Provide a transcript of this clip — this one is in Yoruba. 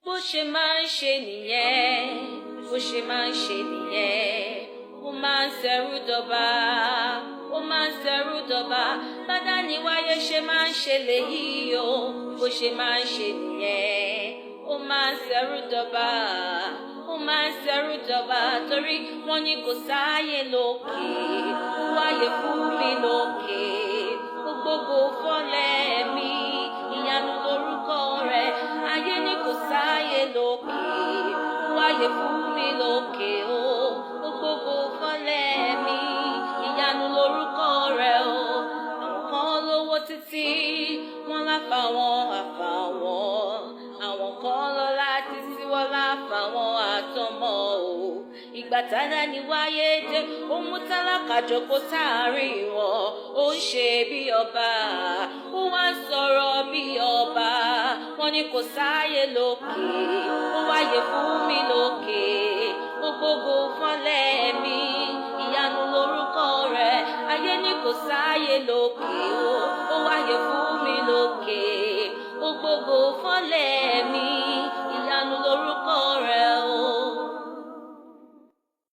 bó ṣe máa ń ṣe nìyẹn bó ṣe máa ń ṣe nìyẹn ó máa ń ṣẹrú dọba ó máa ń ṣẹrú dọba bádániwáyé ṣe máa ń ṣe lèyí o bó ṣe máa ń ṣe nìyẹn ó máa ń ṣẹrú dọba ó máa ń ṣẹrú dọba torí wọ́n ní kò sáàyè lókè ó wáyé fún mi lókè ó gbogbo fọ́lẹ̀ mi ìyanu lórúkọ rẹ̀ ayé ní kò sáàyè lókè ó wáyé fún mi lókè ó gbogbo fọ́lẹ̀ mi ìyanu lórúkọ rẹ̀ o àwọn kan lówó títí wọ́n láfàwọn àfàwọn àwọn kan lọ́lá títí wọ́n láfàwọn àtọmọ o ìgbà tádá ni wáyé dé ó mú tálákà jókòó sáàárín wọn ó ń ṣe bí ọba ó wá ń sọ̀rọ̀ bí ọba wọ́n ní kò sáàyè lókè ó wáyé fún mi lókè ó gbogbo fọ́lẹ̀ mi ìyanu lórúkọ rẹ̀ ayé ní kò sáàyè lókè ó wáyé fún mi lókè ó gbogbo fọ́lẹ̀